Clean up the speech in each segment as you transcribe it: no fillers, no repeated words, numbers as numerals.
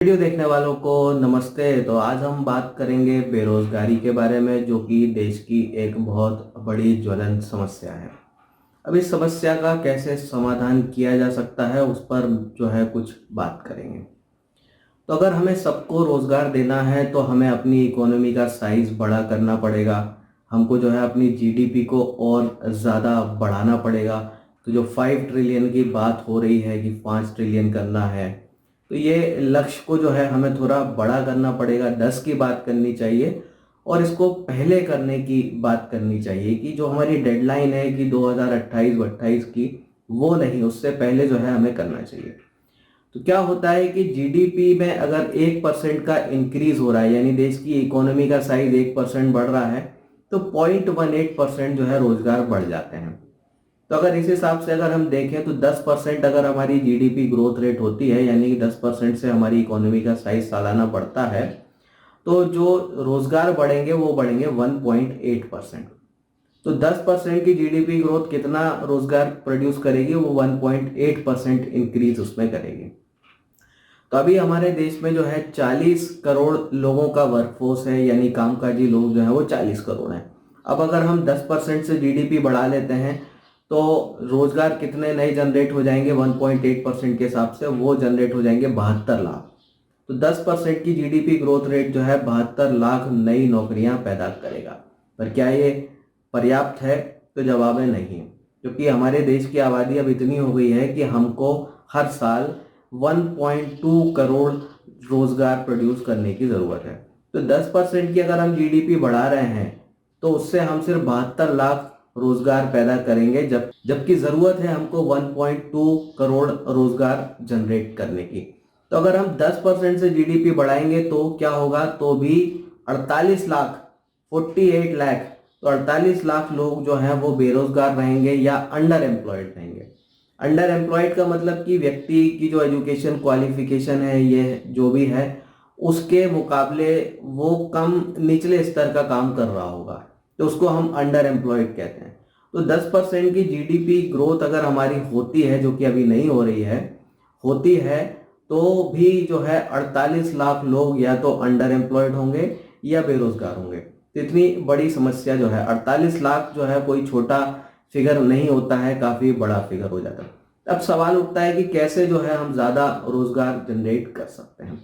Video देखने वालों को नमस्ते। तो आज हम बात करेंगे बेरोजगारी के बारे में, जो कि देश की एक बहुत बड़ी ज्वलंत समस्या है। अब इस समस्या का कैसे समाधान किया जा सकता है उस पर जो है कुछ बात करेंगे। तो अगर हमें सबको रोजगार देना है तो हमें अपनी इकोनॉमी का साइज बड़ा करना पड़ेगा। हमको जो है अपनी जीडीपी को और ज़्यादा बढ़ाना पड़ेगा। तो जो 5 ट्रिलियन की बात हो रही है कि 5 ट्रिलियन करना है, तो ये लक्ष्य को जो है हमें थोड़ा बड़ा करना पड़ेगा। 10 की बात करनी चाहिए और इसको पहले करने की बात करनी चाहिए कि जो हमारी डेडलाइन है कि 2028-28 की, वो नहीं, उससे पहले जो है हमें करना चाहिए। तो क्या होता है कि जीडीपी में अगर 1% का इंक्रीज हो रहा है, यानी देश की इकोनॉमी का साइज 1% बढ़ रहा है, तो 0.18% जो है रोजगार बढ़ जाते हैं। तो अगर इस हिसाब से अगर हम देखें तो 10% अगर हमारी जीडीपी ग्रोथ रेट होती है, यानी कि 10% से हमारी इकोनॉमी का साइज सालाना बढ़ता है, तो जो रोजगार बढ़ेंगे वो बढ़ेंगे 1.8%। तो 10% की जीडीपी ग्रोथ कितना रोजगार प्रोड्यूस करेगी? वो 1.8% इंक्रीज उसमें करेगी। तो अभी हमारे देश में जो है 40 करोड़ लोगों का वर्कफोर्स है, यानी कामकाजी लोग जो है वो 40 करोड़ हैं। अब अगर हम 10% से जीडीपी बढ़ा लेते हैं तो रोजगार कितने नए जनरेट हो जाएंगे? 1.8% के हिसाब से वो जनरेट हो जाएंगे 72 लाख। तो 10% की जीडीपी ग्रोथ रेट जो है 72 लाख नई नौकरियां पैदा करेगा। पर क्या ये पर्याप्त है? तो जवाब है नहीं, क्योंकि हमारे देश की आबादी अब इतनी हो गई है कि हमको हर साल 1.2 करोड़ रोजगार प्रोड्यूस करने की ज़रूरत है। तो 10% की अगर हम जीडीपी बढ़ा रहे हैं तो उससे हम सिर्फ 72 लाख रोजगार पैदा करेंगे, जबकि ज़रूरत है हमको 1.2 करोड़ रोजगार जनरेट करने की। तो अगर हम 10% से जीडीपी बढ़ाएंगे तो क्या होगा? तो भी 48 लाख, 48 लाख, तो 48 लाख लोग जो हैं वो बेरोजगार रहेंगे या अंडर एम्प्लॉयड रहेंगे। अंडर एम्प्लॉयड का मतलब कि व्यक्ति की जो एजुकेशन क्वालिफिकेशन है, ये जो भी है, उसके मुकाबले वो कम निचले स्तर का काम कर रहा होगा, तो उसको हम अंडर एम्प्लॉयड कहते हैं। तो 10% की जीडीपी ग्रोथ अगर हमारी होती है, जो कि अभी नहीं हो रही है, होती है, तो भी जो है 48 लाख लोग या तो अंडर एम्प्लॉयड होंगे या बेरोजगार होंगे। तो इतनी बड़ी समस्या जो है, 48 लाख जो है कोई छोटा फिगर नहीं होता है, काफी बड़ा फिगर हो जाता है। अब सवाल उठता है कि कैसे जो है हम ज्यादा रोजगार जनरेट कर सकते हैं।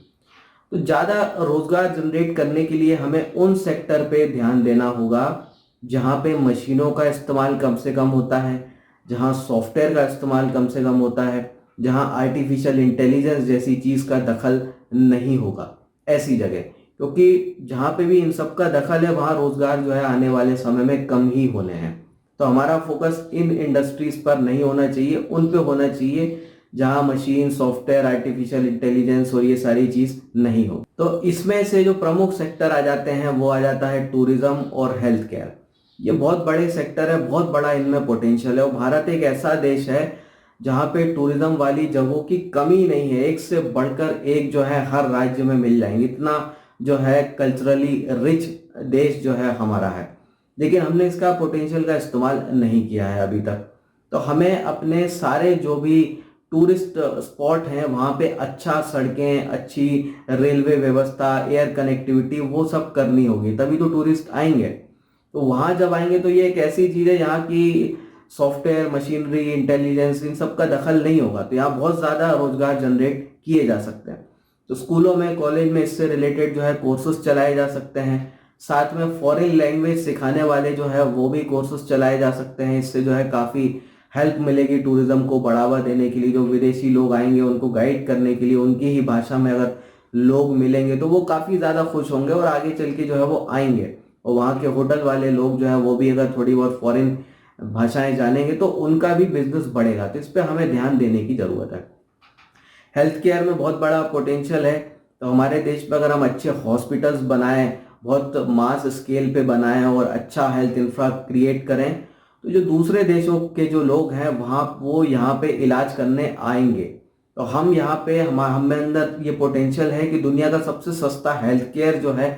तो ज्यादा रोजगार जनरेट करने के लिए हमें उन सेक्टर पे ध्यान देना होगा जहां पे मशीनों का इस्तेमाल कम से कम होता है, जहां सॉफ्टवेयर का इस्तेमाल कम से कम होता है, जहां आर्टिफिशियल इंटेलिजेंस जैसी चीज का दखल नहीं होगा, ऐसी जगह। क्योंकि जहां पे भी इन सब का दखल है वहां रोजगार जो है आने वाले समय में कम ही होने हैं। तो हमारा फोकस इन इंडस्ट्रीज पर नहीं होना चाहिए, उन पे होना चाहिए जहां मशीन, सॉफ्टवेयर, आर्टिफिशियल इंटेलिजेंस और ये सारी चीज नहीं हो। तो इसमें से जो प्रमुख सेक्टर आ जाते हैं वो आ जाता है टूरिज्म और हेल्थ केयर। ये बहुत बड़े सेक्टर है, बहुत बड़ा इनमें पोटेंशियल है, और भारत एक ऐसा देश है जहाँ पे टूरिज्म वाली जगहों की कमी नहीं है। एक से बढ़कर एक जो है हर राज्य में मिल जाएंगे, इतना जो है कल्चरली रिच देश जो है हमारा है। लेकिन हमने इसका पोटेंशियल का इस्तेमाल नहीं किया है अभी तक। तो हमें अपने सारे जो भी टूरिस्ट स्पॉट हैं वहाँ पे अच्छा सड़कें, अच्छी रेलवे व्यवस्था, एयर कनेक्टिविटी, वो सब करनी होगी, तभी तो टूरिस्ट आएंगे। तो वहाँ जब आएंगे तो ये एक ऐसी चीज़ है यहाँ की सॉफ्टवेयर, मशीनरी, इंटेलिजेंस, इन सब का दखल नहीं होगा, तो यहाँ बहुत ज़्यादा रोजगार जनरेट किए जा सकते हैं। तो स्कूलों में, कॉलेज में इससे रिलेटेड जो है कोर्सेज चलाए जा सकते हैं। साथ में फॉरेन लैंग्वेज सिखाने वाले जो है वो भी कोर्सेज चलाए जा सकते हैं। इससे जो है काफ़ी हेल्प मिलेगी टूरिज्म को बढ़ावा देने के लिए। जो विदेशी लोग आएंगे उनको गाइड करने के लिए उनकी ही भाषा में अगर लोग मिलेंगे तो वो काफ़ी ज़्यादा खुश होंगे और आगे चल के जो है वो आएंगे। और वहाँ के होटल वाले लोग जो है वो भी अगर थोड़ी बहुत फॉरेन भाषाएं जानेंगे तो उनका भी बिजनेस बढ़ेगा। तो इस पर हमें ध्यान देने की ज़रूरत है। हेल्थ केयर में बहुत बड़ा पोटेंशियल है। तो हमारे देश में अगर हम अच्छे हॉस्पिटल्स बनाएं, बहुत मास स्केल पे बनाएं और अच्छा हेल्थ इंफ्रा क्रिएट करें, तो जो दूसरे देशों के जो लोग हैं वहाँ वो यहाँ पे इलाज करने आएंगे। तो हम यहाँ पे हमें अंदर ये पोटेंशियल है कि दुनिया का सबसे सस्ता हेल्थ केयर जो है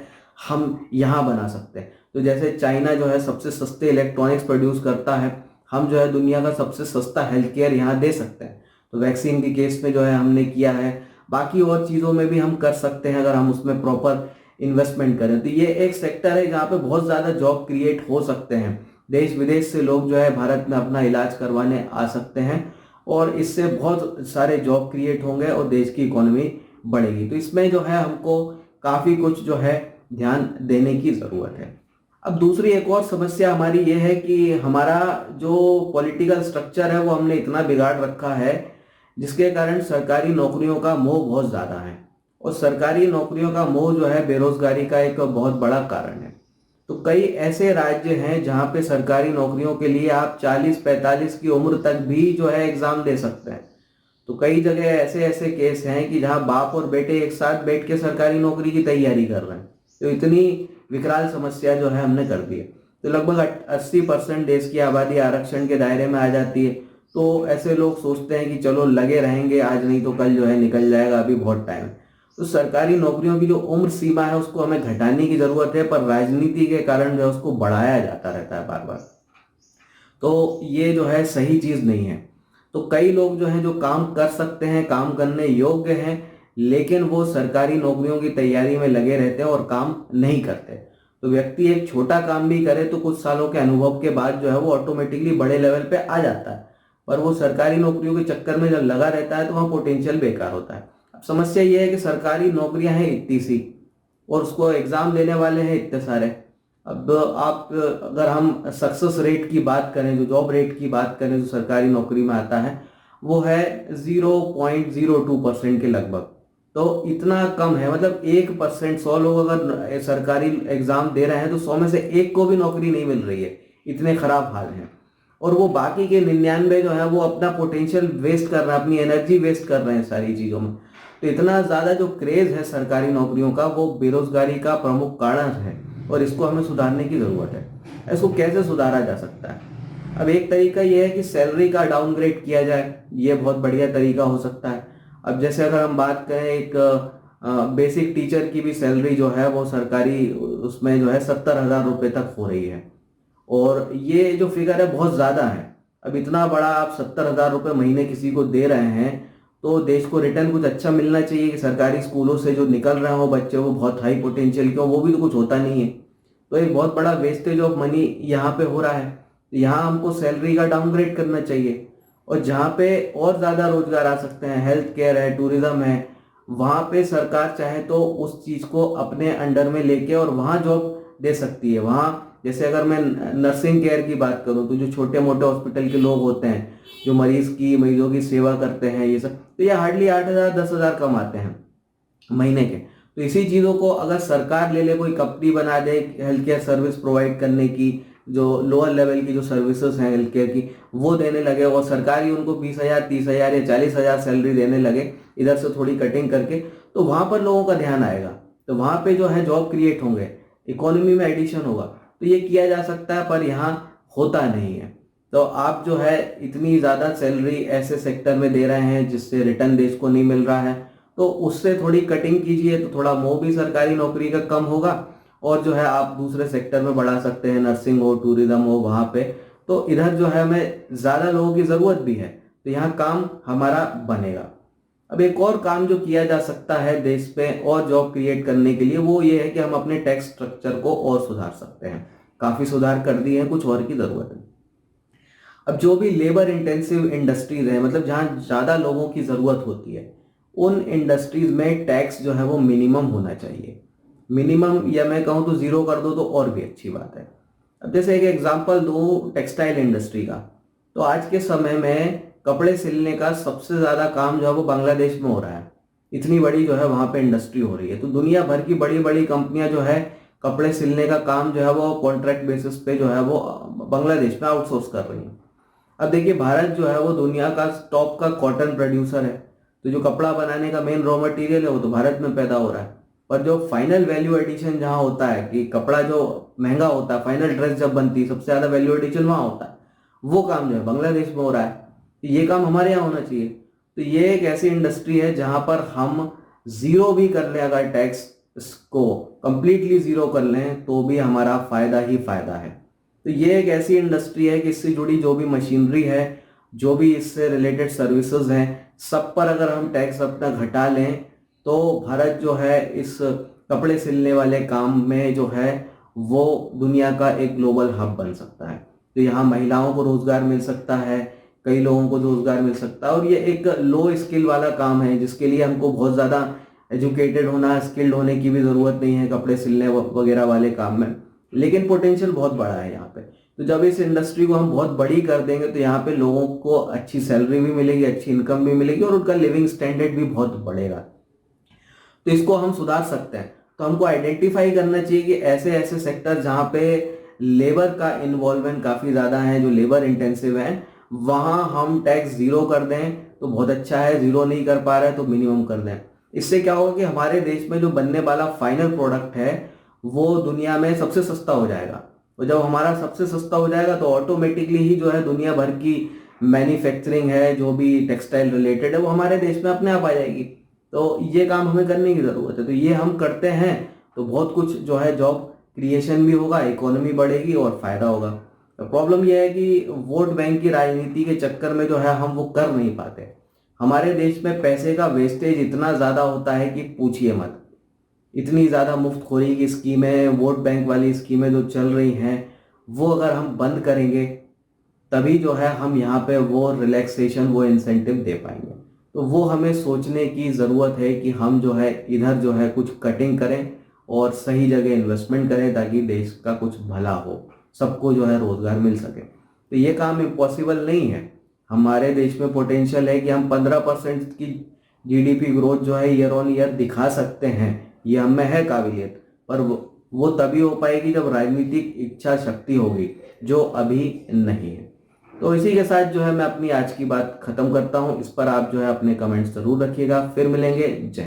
हम यहाँ बना सकते हैं। तो जैसे चाइना जो है सबसे सस्ते इलेक्ट्रॉनिक्स प्रोड्यूस करता है, हम जो है दुनिया का सबसे सस्ता हेल्थ केयर यहाँ दे सकते हैं। तो वैक्सीन के केस में जो है हमने किया है, बाकी और चीज़ों में भी हम कर सकते हैं अगर हम उसमें प्रॉपर इन्वेस्टमेंट करें। तो ये एक सेक्टर है जहाँ पे बहुत ज़्यादा जॉब क्रिएट हो सकते हैं। देश विदेश से लोग जो है भारत में अपना इलाज करवाने आ सकते हैं और इससे बहुत सारे जॉब क्रिएट होंगे और देश की इकोनॉमी बढ़ेगी। तो इसमें जो है हमको काफ़ी कुछ जो है ध्यान देने की ज़रूरत है। अब दूसरी एक और समस्या हमारी ये है कि हमारा जो पॉलिटिकल स्ट्रक्चर है वो हमने इतना बिगाड़ रखा है जिसके कारण सरकारी नौकरियों का मोह बहुत ज़्यादा है और सरकारी नौकरियों का मोह जो है बेरोजगारी का एक बहुत बड़ा कारण है। तो कई ऐसे राज्य हैं जहाँ पे सरकारी नौकरियों के लिए आप 40-45 की उम्र तक भी जो है एग्ज़ाम दे सकते हैं। तो कई जगह ऐसे ऐसे केस हैं कि जहाँ बाप और बेटे एक साथ बैठ के सरकारी नौकरी की तैयारी कर रहे हैं। तो इतनी विकराल समस्या जो है हमने कर दी है। तो लगभग 80% देश की आबादी आरक्षण के दायरे में आ जाती है। तो ऐसे लोग सोचते हैं कि चलो लगे रहेंगे, आज नहीं तो कल जो है निकल जाएगा, अभी बहुत टाइम है। तो सरकारी नौकरियों की जो उम्र सीमा है उसको हमें घटाने की जरूरत है, पर राजनीति के कारण जो है उसको बढ़ाया जाता रहता है बार बार। तो ये जो है सही चीज नहीं है। तो कई लोग जो हैं जो काम कर सकते हैं, काम करने योग्य हैं, लेकिन वो सरकारी नौकरियों की तैयारी में लगे रहते हैं और काम नहीं करते। तो व्यक्ति एक छोटा काम भी करे तो कुछ सालों के अनुभव के बाद जो है वो ऑटोमेटिकली बड़े लेवल पे आ जाता है, पर वो सरकारी नौकरियों के चक्कर में जब लगा रहता है तो वहाँ पोटेंशियल बेकार होता है। अब समस्या ये है कि सरकारी नौकरियां हैं इतनी सी और उसको एग्जाम देने वाले हैं इतने सारे। अब आप अगर हम सक्सेस रेट की बात करें, जो जॉब रेट की बात करें जो सरकारी नौकरी में आता है, वो है 0.02% के लगभग। तो इतना कम है, मतलब 1%, 100 लोग अगर सरकारी एग्जाम दे रहे हैं तो 100 में से एक को भी नौकरी नहीं मिल रही है। इतने खराब हाल हैं। और वो बाकी के 99 जो है वो अपना पोटेंशियल वेस्ट कर रहे हैं, अपनी एनर्जी वेस्ट कर रहे हैं सारी चीज़ों में। तो इतना ज़्यादा जो क्रेज है सरकारी नौकरियों का वो बेरोजगारी का प्रमुख कारण है और इसको हमें सुधारने की ज़रूरत है। इसको कैसे सुधारा जा सकता है? अब एक तरीका ये है कि सैलरी का डाउनग्रेड किया जाए, ये बहुत बढ़िया तरीका हो सकता है। अब जैसे अगर हम बात करें, एक बेसिक टीचर की भी सैलरी जो है वो सरकारी उसमें जो है 70,000 रुपये तक हो रही है और ये जो फिगर है बहुत ज़्यादा है। अब इतना बड़ा आप 70,000 रुपये महीने किसी को दे रहे हैं तो देश को रिटर्न कुछ अच्छा मिलना चाहिए कि सरकारी स्कूलों से जो निकल रहे हो बच्चे वो बहुत हाई पोटेंशियल के, वो भी तो कुछ होता नहीं है। तो एक बहुत बड़ा वेस्टेज ऑफ मनी यहाँ पे हो रहा है। यहाँ हमको सैलरी का डाउनग्रेड करना चाहिए और जहाँ पे और ज़्यादा रोजगार आ सकते हैं, हेल्थ केयर है, टूरिज्म है, वहाँ पे सरकार चाहे तो उस चीज़ को अपने अंडर में लेके और वहाँ जॉब दे सकती है। वहाँ जैसे अगर मैं नर्सिंग केयर की बात करूँ तो जो छोटे मोटे हॉस्पिटल के लोग होते हैं जो मरीजों की सेवा करते हैं, ये सब, तो ये हार्डली 8,000 10,000 कमाते हैं महीने के। तो इसी चीज़ों को अगर सरकार ले ले, कोई कंपनी बना दे हेल्थ केयर सर्विस प्रोवाइड करने की, जो लोअर लेवल की जो सर्विसेज हैं हेल्थ केयर की वो देने लगे और सरकार ही उनको 20,000 30,000 या 40,000 सैलरी देने लगे इधर से थोड़ी कटिंग करके, तो वहाँ पर लोगों का ध्यान आएगा। तो वहाँ पे जो है जॉब क्रिएट होंगे, इकोनॉमी में एडिशन होगा। तो ये किया जा सकता है पर यहाँ होता नहीं है। तो आप जो है इतनी ज़्यादा सैलरी ऐसे सेक्टर में दे रहे हैं जिससे रिटर्न देश को नहीं मिल रहा है, तो उससे थोड़ी कटिंग कीजिए तो थोड़ा मोह भी सरकारी नौकरी का कम होगा और जो है आप दूसरे सेक्टर में बढ़ा सकते हैं, नर्सिंग हो, टूरिज्म हो, वहाँ पे। तो इधर जो है हमें ज़्यादा लोगों की ज़रूरत भी है, तो यहाँ काम हमारा बनेगा। अब एक और काम जो किया जा सकता है देश पे और जॉब क्रिएट करने के लिए, वो ये है कि हम अपने टैक्स स्ट्रक्चर को और सुधार सकते हैं। काफ़ी सुधार कर दिए हैं, कुछ और की ज़रूरत है। अब जो भी लेबर इंटेंसिव इंडस्ट्रीज है, मतलब जहाँ ज़्यादा लोगों की ज़रूरत होती है, उन इंडस्ट्रीज में टैक्स जो है वो मिनिमम होना चाहिए। मिनिमम या मैं कहूँ तो ज़ीरो कर दो तो और भी अच्छी बात है। अब जैसे एक एग्जांपल दूँ टेक्सटाइल इंडस्ट्री का, तो आज के समय में कपड़े सिलने का सबसे ज़्यादा काम जो है वो बांग्लादेश में हो रहा है। इतनी बड़ी जो है वहाँ पे इंडस्ट्री हो रही है। तो दुनिया भर की बड़ी बड़ी कंपनियां जो है कपड़े सिलने का काम जो है वो कॉन्ट्रैक्ट बेसिस पे जो है वो बांग्लादेश में आउटसोर्स कर रही हैं। अब देखिए भारत जो है वो दुनिया का टॉप का कॉटन प्रोड्यूसर है, तो जो कपड़ा बनाने का मेन रॉ मटेरियल है वो तो भारत में पैदा हो रहा है। पर जो फाइनल वैल्यू एडिशन जहाँ होता है कि कपड़ा जो महंगा होता है, फाइनल ड्रेस जब बनती है सबसे ज़्यादा वैल्यू एडिशन वहाँ होता है, वो काम जो है बांग्लादेश में हो रहा है। तो ये काम हमारे यहाँ होना चाहिए। तो ये एक ऐसी इंडस्ट्री है जहाँ पर हम ज़ीरो भी कर लें, अगर टैक्स को कंप्लीटली ज़ीरो कर लें तो भी हमारा फ़ायदा ही फ़ायदा है। तो ये एक ऐसी इंडस्ट्री है कि इससे जुड़ी जो भी मशीनरी है जो भी इससे रिलेटेड सर्विसेज हैं, सब पर अगर हम टैक्स अपना घटा लें तो भारत जो है इस कपड़े सिलने वाले काम में जो है वो दुनिया का एक ग्लोबल हब बन सकता है। तो यहाँ महिलाओं को रोजगार मिल सकता है, कई लोगों को रोजगार मिल सकता है, और ये एक लो स्किल वाला काम है जिसके लिए हमको बहुत ज़्यादा एजुकेटेड होना, स्किल्ड होने की भी ज़रूरत नहीं है कपड़े सिलने वगैरह वाले काम में। लेकिन पोटेंशियल बहुत बड़ा है यहाँ पे। तो जब इस इंडस्ट्री को हम बहुत बड़ी कर देंगे तो यहाँ पे लोगों को अच्छी सैलरी भी मिलेगी, अच्छी इनकम भी मिलेगी, और उनका लिविंग स्टैंडर्ड भी बहुत बढ़ेगा। तो इसको हम सुधार सकते हैं। तो हमको आइडेंटिफाई करना चाहिए कि ऐसे ऐसे सेक्टर जहाँ पे लेबर का इन्वॉल्वमेंट काफ़ी ज़्यादा है, जो लेबर इंटेंसिव है, वहाँ हम टैक्स जीरो कर दें तो बहुत अच्छा है। जीरो नहीं कर पा रहे हैं तो मिनिमम कर दें। इससे क्या होगा कि हमारे देश में जो बनने वाला फाइनल प्रोडक्ट है वो दुनिया में सबसे सस्ता हो जाएगा। और जब हमारा सबसे सस्ता हो जाएगा तो ऑटोमेटिकली ही जो है दुनिया भर की मैन्युफैक्चरिंग है, जो भी टेक्सटाइल रिलेटेड है, वो हमारे देश में अपने आप आ जाएगी। तो ये काम हमें करने की ज़रूरत है। तो ये हम करते हैं तो बहुत कुछ जो है जॉब क्रिएशन भी होगा, इकोनॉमी बढ़ेगी और फायदा होगा। तो प्रॉब्लम यह है कि वोट बैंक की राजनीति के चक्कर में जो है हम वो कर नहीं पाते। हमारे देश में पैसे का वेस्टेज इतना ज़्यादा होता है कि पूछिए मत। इतनी ज़्यादा मुफ्तखोरी की स्कीमें, वोट बैंक वाली स्कीमें जो चल रही हैं, वो अगर हम बंद करेंगे तभी जो है हम यहाँ पे वो रिलैक्सेशन, वो इंसेंटिव दे पाएंगे। तो वो हमें सोचने की ज़रूरत है कि हम जो है इधर जो है कुछ कटिंग करें और सही जगह इन्वेस्टमेंट करें ताकि देश का कुछ भला हो, सबको जो है रोज़गार मिल सके। तो ये काम इम्पॉसिबल नहीं है। हमारे देश में पोटेंशियल है कि हम 15% की जीडीपी ग्रोथ जो है ईयर ऑन ईयर दिखा सकते हैं। ये हमें है काबिलियत, पर वो तभी हो पाएगी जब राजनीतिक इच्छा शक्ति होगी, जो अभी नहीं है। तो इसी के साथ जो है मैं अपनी आज की बात खत्म करता हूँ। इस पर आप जो है अपने कमेंट्स जरूर रखिएगा। फिर मिलेंगे। जय